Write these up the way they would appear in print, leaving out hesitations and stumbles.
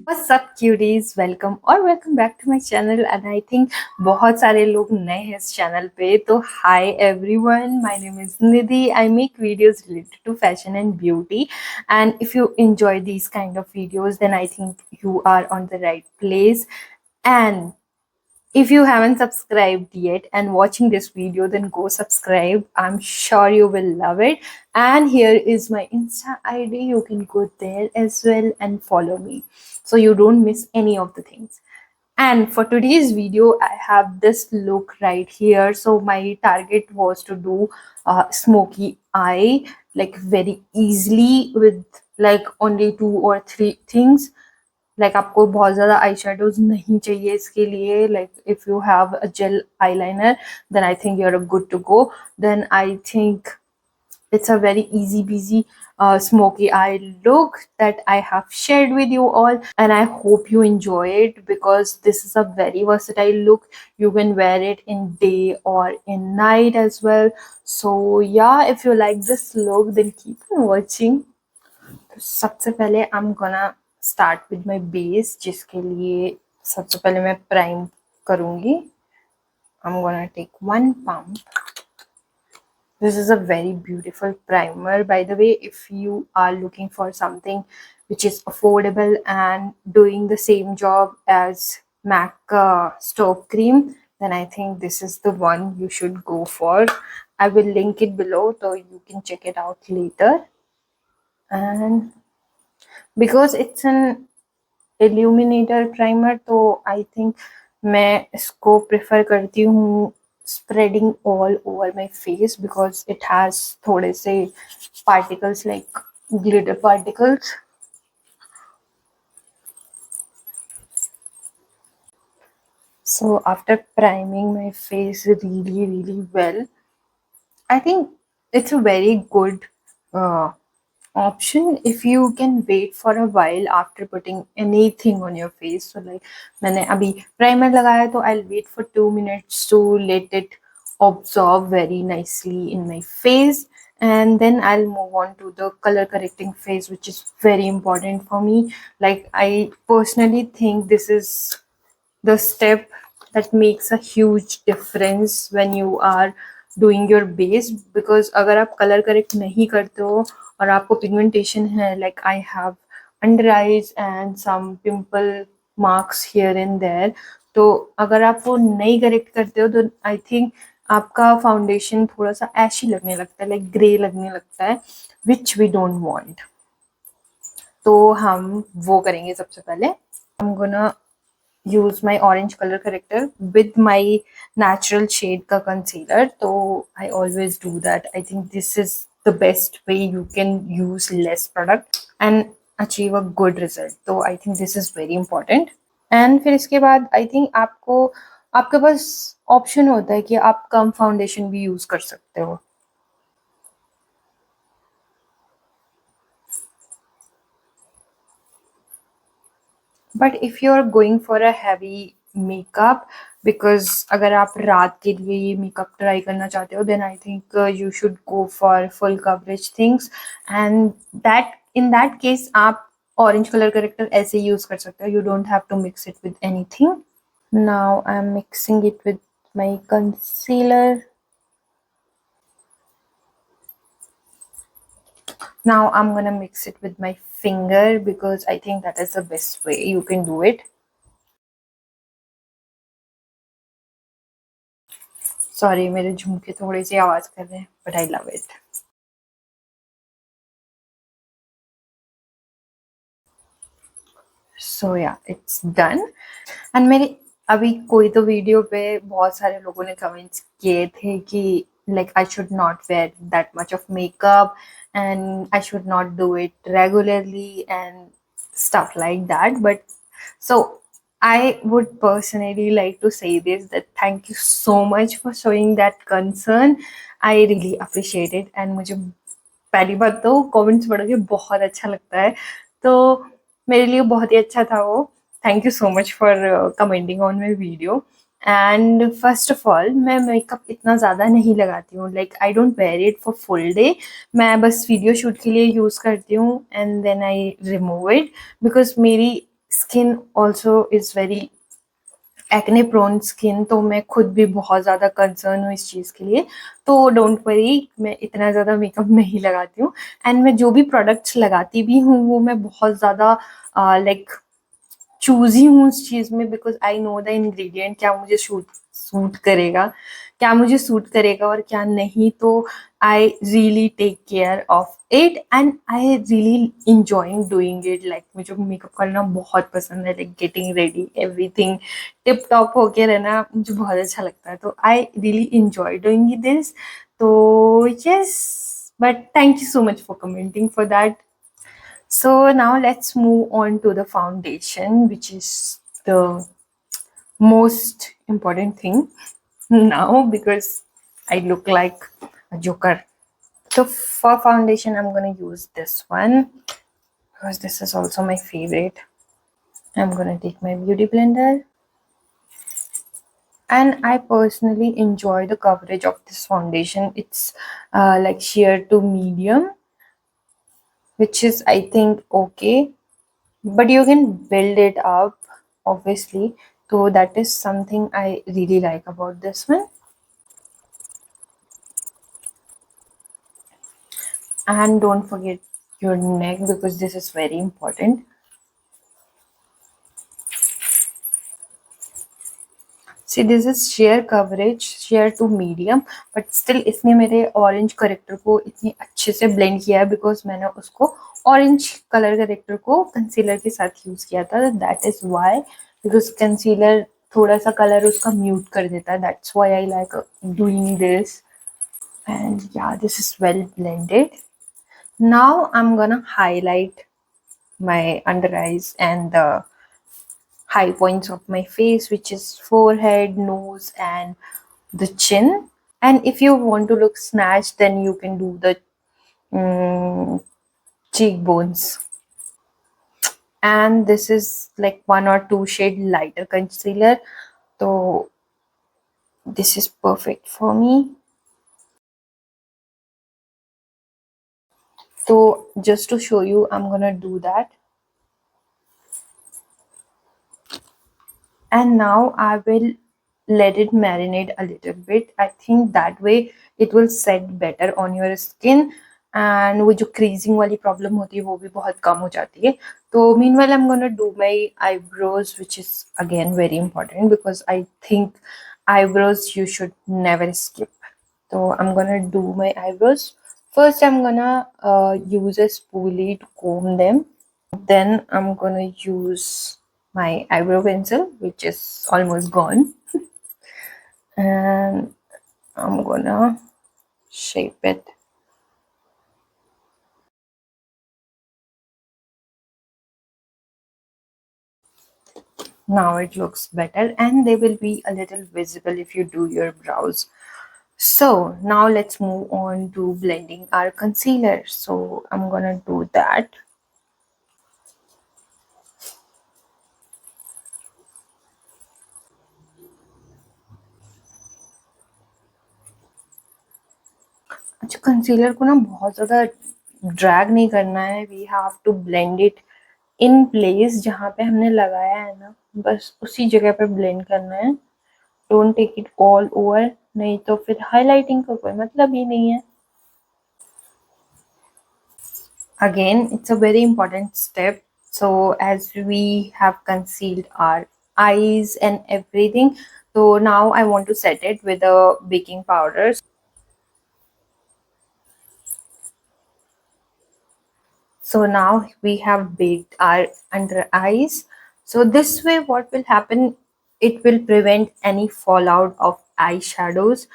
What's up cuties, welcome back to my channel and I think बहुत सारे लोग नए हैं इस channel पे तो hi everyone, my name is Nidhi. I make videos related to fashion and beauty, and if you enjoy these kind of videos then I think you are on the right place. And if you haven't subscribed yet and watching this video, then go subscribe. I'm sure you will love it. And here is my Insta ID. You can go there as well and follow me so you don't miss any of the things. And for today's video, I have this look right here. So my target was to do smoky eye like very easily with like only 2 or 3 things. Like आपको बहुत ज़्यादा eye shadows नहीं चाहिए इसके लिए. Like if you have a gel eyeliner, then I think you're good to go. Then I think it's a very easy peasy smoky eye look that I have shared with you all, and I hope you enjoy it because this is a very versatile look. You can wear it in day or in night as well. So yeah, if you like this look then keep on watching. तो सबसे पहले I'm gonna start with my base, जिसके लिए सबसे पहले मैं prime करूँगी. I'm gonna take 1 pump. This is a very beautiful primer, by the way. If you are looking for something which is affordable and doing the same job as MAC stove cream, then I think this is the one you should go for. I will link it below so you can check it out later. And because it's an illuminator primer, तो I think मैं इसको prefer करती हूँ spreading all over my face because it has थोड़े से particles like glitter particles. So after priming my face really well, I think it's a very good option if you can wait for a while after putting anything on your face. So like मैंने अभी primer लगाया तो I'll wait for 2 minutes to let it absorb very nicely in my face, and then I'll move on to the color correcting phase, which is very important for me. Like I personally think this is the step that makes a huge difference when you are doing your base, because अगर आप color correct नहीं करते हो और आपको pigmentation है, like I have under eyes and some pimple marks here and there, तो अगर आप वो नहीं correct करते हो तो I think आपका foundation थोड़ा सा ashy लगने लगता है, like grey लगने लगता है, which we don't want. तो हम वो करेंगे सबसे पहले. I'm gonna use my orange color corrector with my natural shade ka concealer. So I always do that. I think this is the best way you can use less product and achieve a good result. So I think this is very important. And फिर इसके बाद I think आपको आपके पास option होता है कि आप कम foundation भी यूज कर सकते हो. But if you are going for a heavy makeup, because अगर आप रात के लिए ये मेकअप ट्राई करना चाहते हो then I think you should go for full coverage things, and that in that case आप ऑरेंज कलर करेक्टर ऐसे यूज कर सकते हो. You don't have to mix it with anything. Now I am mixing it with my concealer. Now I'm gonna mix it with my finger because I think that is the best way you can do it. Sorry, मेरे झुमके थोड़ी सी आवाज कर रहे हैं, but I love it. So yeah, it's done. And मेरे अभी कोई तो वीडियो पे बहुत सारे लोगों ने कमेंट्स किए थे कि like I should not wear that much of makeup and I should not do it regularly and stuff like that. But so I would personally like to say this, that thank you so much for showing that concern. I really appreciate it. And मुझे पहली बात तो comments पढ़ के बहुत अच्छा लगता है, तो मेरे लिए बहुत ही अच्छा था वो. Thank you so much for commenting on my video. And first of all मैं मेकअप इतना ज़्यादा नहीं लगाती हूँ. Like I don't wear it for full day. मैं बस वीडियो शूट के लिए यूज़ करती हूँ and then I remove it, because मेरी skin also is very acne prone skin, तो मैं खुद भी बहुत ज़्यादा कंसर्न हूँ इस चीज़ के लिए। तो डोंट वरी, मैं इतना ज़्यादा मेकअप नहीं लगाती हूँ। एंड मैं जो भी प्रोडक्ट्स लगाती भी हूँ वो मैं बहुत ज़्यादा लाइक चूज़ी हूँ उस चीज़ में, because I know the ingredient, क्या मुझे सूट करेगा, क्या मुझे सूट करेगा और क्या नहीं। तो I really take care of it and I really enjoying doing it. Like मुझे मेकअप करना बहुत पसंद है, like getting ready everything tip top होके रहना मुझे बहुत अच्छा लगता है। तो I really enjoy doing this. तो yes, but thank you so much for commenting for that. So now let's move on to the foundation, which is the most important thing now because I look like a joker. So for foundation, I'm gonna use this one because this is also my favorite. I'm gonna take my beauty blender, and I personally enjoy the coverage of this foundation. It's like sheer to medium, which is I think okay, but you can build it up obviously. So that is something I really like about this one. And don't forget your neck because this is very important. See, this is sheer coverage, sheer to medium, but still इसने मेरे orange character को इतनी अच्छे से blend किया है because मैंने उसको ऑरेंज कलर करेक्टर को कंसीलर के साथ यूज किया था. That is why, because concealer थोड़ा सा कलर उसका म्यूट कर देता है. That's why I like doing this. And yeah, this is well blended. Now I'm gonna highlight my under eyes and the high points of my face, which is forehead, nose, and the chin. And if you want to look snatched, then you can do the cheekbones. And this is like 1 or 2 shade lighter concealer, so this is perfect for me. So just to show you, I'm gonna do that. And now I will let it marinate a little bit. I think that way it will set better on your skin, and वो जो creasing वाली problem होती है वो भी बहुत कम हो जाती है. तो meanwhile I'm gonna do my eyebrows, which is again very important because I think eyebrows you should never skip. So I'm gonna do my eyebrows. First I'm gonna use a spoolie to comb them. Then I'm gonna use my eyebrow pencil, which is almost gone, and I'm gonna shape it. Now it looks better, and they will be a little visible if you do your brows. So now let's move on to blending our concealer. So I'm gonna do that. अच्छा, concealer को ना बहुत ज़्यादा drag नहीं करना है. We have to blend it in place जहाँ पे हमने लगाया है ना, बस उसी जगह पे ब्लेंड करना है. Don't take it all over, नहीं तो फिर हाईलाइटिंग का कोई मतलब ही नहीं है. Again, it's a very important step. So as we have concealed our eyes and everything, so now I want to set it with a baking powder. So now we have baked our under eyes. So this way what will happen, it will prevent any fallout of eyeshadows.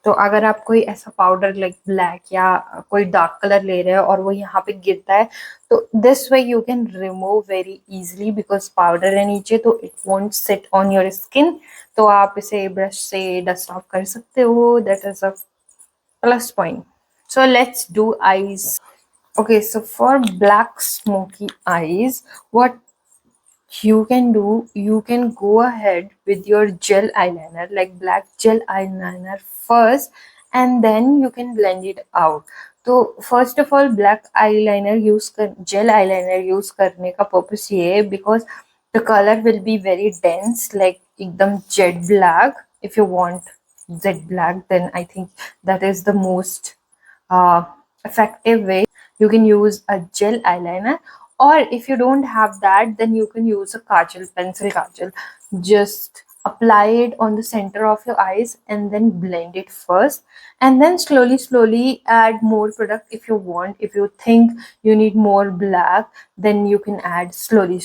तो अगर आप कोई ऐसा powder like black या कोई dark colour ले रहे हो और वो यहाँ पे गिरता है, तो this way you can remove very easily because powder है नीचे, तो it won't sit on your skin. तो आप इसे ब्रश से डस्ट ऑफ कर सकते हो. That is a plus point. So let's do eyes. Okay, so for black smoky eyes, what you can do, you can go ahead with your gel eyeliner, like black gel eyeliner first, and then you can blend it out. तो first of all black eyeliner use कर gel eyeliner use करने का purpose ये है because the colour will be very dense like एकदम jet black. If you want jet black then I think that is the most effective way. You can use a gel eyeliner, or if you don't have that then you can use a kajal, pencil kajal. Just apply it on the center of your eyes and then blend it first, and then slowly add more product if you want. If you think you need more black, then you can add slowly.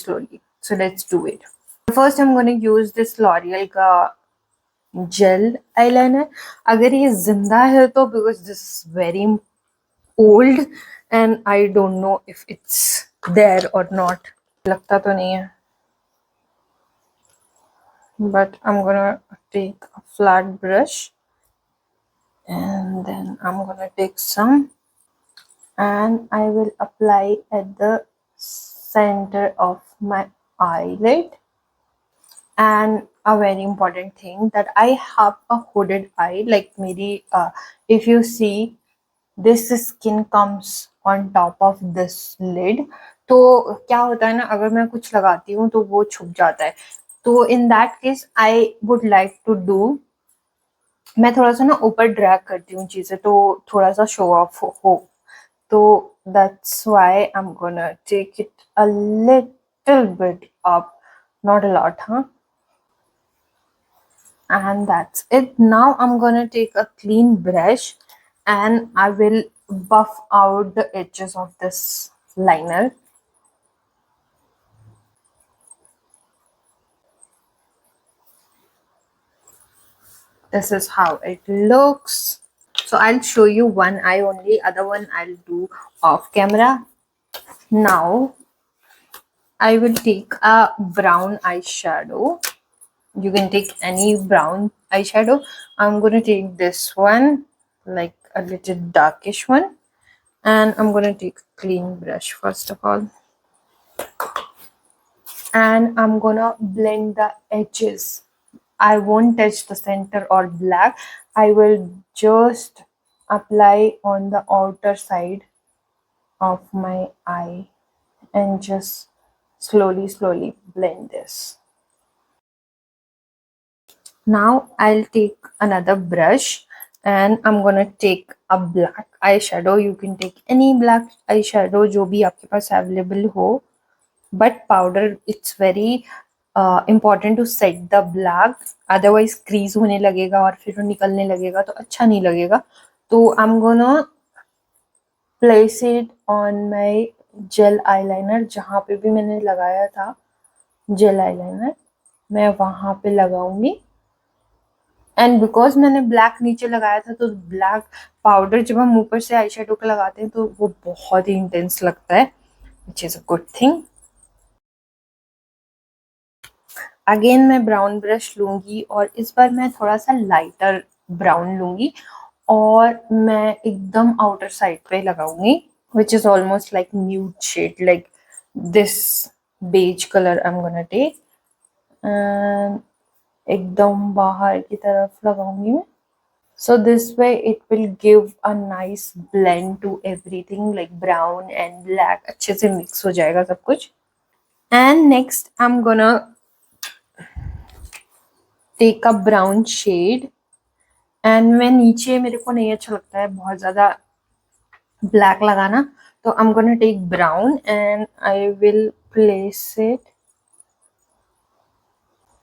So let's do it. First I'm going to use this L'Oreal ka gel eyeliner. अगर ये जिंदा है तो because this is very old and I don't know if it's there or not. लगता तो नहीं है. But I'm gonna take a flat brush and then I'm gonna take some and I will apply at the center of my eyelid. And a very important thing that I have a hooded eye like मेरी if you see this skin comes on top of this lid. तो क्या होता है ना, अगर मैं कुछ लगाती हूँ तो वो छुप जाता है. तो in that case I would like to do, मैं थोड़ा सा ना ऊपर ड्रैग करती हूँ चीजें तो थोड़ा सा शो ऑफ हो. तो that's why I'm gonna take it a little bit up, not a lot, huh? And that's it. Now I'm gonna take a clean brush and I will buff out the edges of this liner. This is how it looks. So I'll show you one eye only, other one I'll do off camera. Now I will take a brown eyeshadow. You can take any brown eyeshadow. I'm gonna take this one, like a little darkish one, and I'm gonna take a clean brush first of all, and I'm gonna blend the edges. I won't touch the center or black. I will just apply on the outer side of my eye and just slowly blend this. Now I'll take another brush and I'm gonna take a black eyeshadow. You can take any black eyeshadow जो भी आपके पास available हो. But powder, it's very important to set the black, otherwise crease होने लगेगा और फिर वो निकलने लगेगा तो अच्छा नहीं लगेगा. तो I'm gonna place it on my gel eyeliner. जहाँ पे भी मैंने लगाया था gel eyeliner मैं वहां पे लगाऊंगी. एंड बिकॉज मैंने ब्लैक नीचे लगाया था तो ब्लैक पाउडर जब हम ऊपर से आई शेडो का लगाते हैं तो वो बहुत ही इंटेंस लगता है, which is a good thing. Again मैं ब्राउन ब्रश लूंगी और इस बार मैं थोड़ा सा लाइटर ब्राउन लूंगी और मैं एकदम आउटर साइड पे लगाऊंगी, which is almost like nude shade, like this beige colour I am gonna take and एकदम बाहर की तरफ लगाऊंगी मैं. So this way it will give a nice blend to everything, like brown and black अच्छे से mix हो जाएगा सब कुछ. And next I'm gonna take a brown shade and मैं नीचे मेरे को नहीं अच्छा लगता है बहुत ज़्यादा black लगाना, तो I'm gonna take brown and I will place it.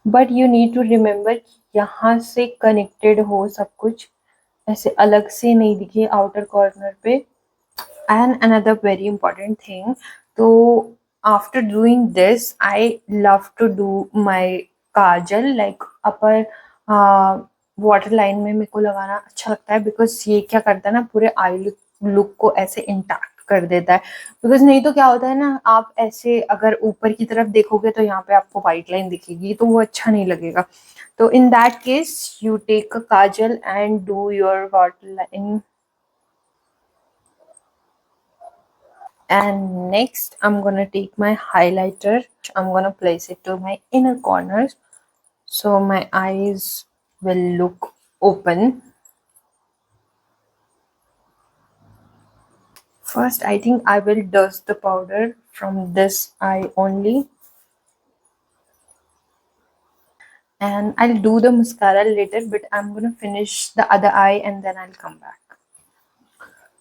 But you need to remember यहाँ से connected हो सब कुछ, ऐसे अलग से नहीं दिखे outer corner पे. And another very important thing, so after doing this I love to do my kajal like upper water line में मेरे को लगाना अच्छा लगता है बिकॉज ये क्या करता है ना पूरे आई लुक को ऐसे इंटैक्ट कर देता है. बिकॉज नहीं तो क्या होता है ना, आप ऐसे अगर ऊपर की तरफ देखोगे तो यहाँ पे आपको वाइट लाइन दिखेगी तो वो अच्छा नहीं लगेगा. तो in that case you take a kajal and do your water line. And next I'm gonna take my highlighter. I'm gonna place it to my inner corners so my eyes will look open. First, I think I will dust the powder from this eye only. And I'll do the mascara later, but I'm gonna finish the other eye and then I'll come back.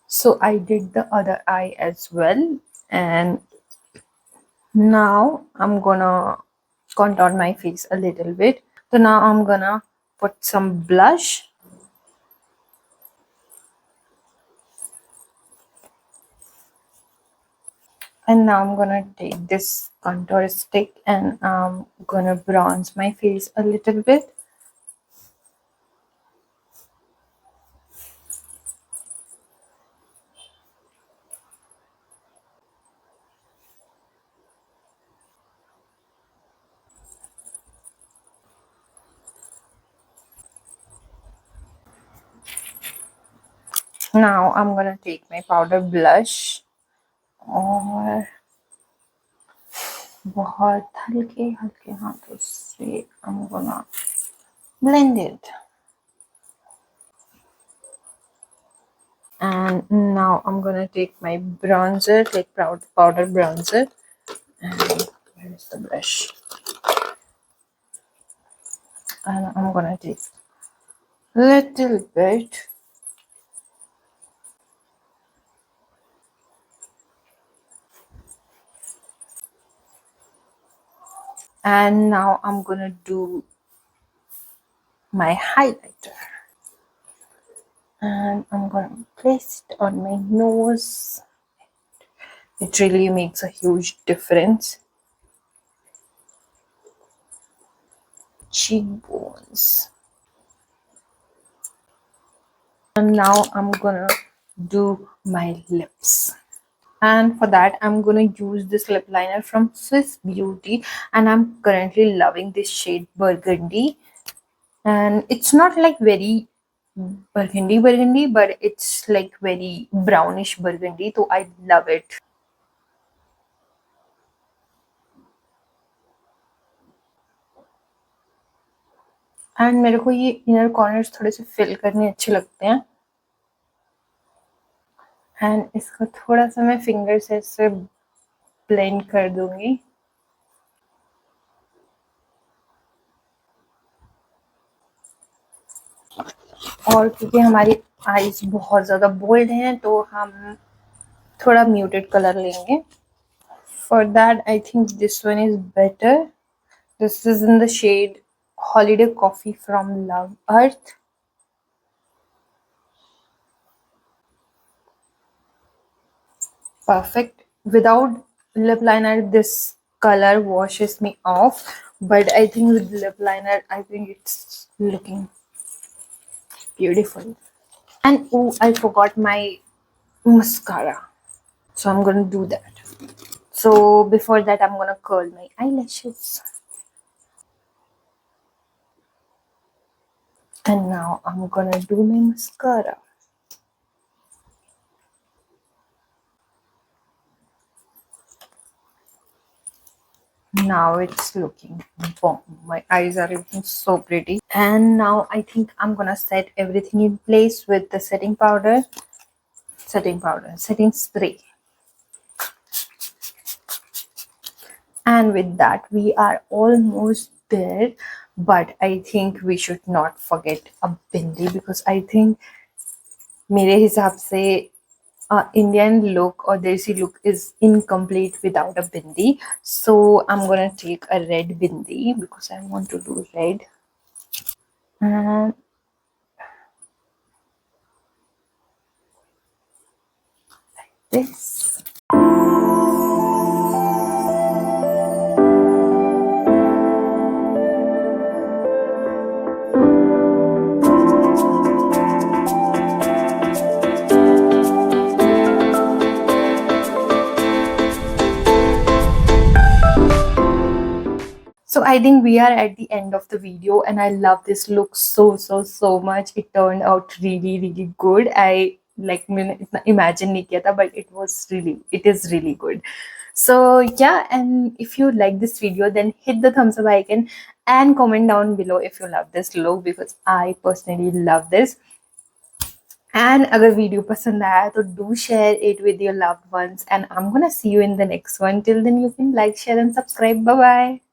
So I did the other eye as well, and now I'm gonna contour my face a little bit. So now I'm gonna put some blush. And now I'm gonna take this contour stick and I'm gonna bronze my face a little bit. Now I'm gonna take my powder blush और बहुत हल्के हल्के हाथों से I'm gonna blend it. And now I'm gonna take my bronzer, take powder bronzer, and where's the brush? And I'm gonna take little bit. And now I'm gonna do my highlighter. And I'm gonna place it on my nose. It really makes a huge difference. Cheekbones. And now I'm gonna do my lips. And for that, I'm gonna use this lip liner from Swiss Beauty, and I'm currently loving this shade Burgundy. And it's not like very burgundy, but it's like very brownish burgundy, so I love it. And मेरे को ये inner corners थोड़े से fill करने अच्छे लगते हैं. And इसको थोड़ा सा मैं फिंगर से इससे ब्लेंड कर दूंगी. और क्योंकि हमारी आईज बहुत ज़्यादा बोल्ड हैं तो हम थोड़ा म्यूटेड कलर लेंगे. For that I think this one is better. This is in the shade holiday coffee from Love Earth. Perfect. Without lip liner, this color washes me off, but I think with lip liner, I think it's looking beautiful. And oh, I forgot my mascara, so I'm gonna do that. So before that, I'm gonna curl my eyelashes. And now I'm gonna do my mascara. Now it's looking bomb. My eyes are looking so pretty. And now I think I'm gonna set everything in place with the setting spray. And with that, we are almost there. But I think we should not forget a bindi, because I think मेरे हिसाब से Indian look or Desi look is incomplete without a bindi. So I'm gonna take a red bindi because I want to do red. And this. So I think we are at the end of the video, and I love this look so much. It turned out really good. I like imagine नहीं किया था, but it is really good. So yeah, and if you like this video, then hit the thumbs up icon and comment down below if you love this look, because I personally love this. And अगर video पसंद आया तो do share it with your loved ones, and I am gonna see you in the next one. Till then, you can like, share and subscribe. Bye bye.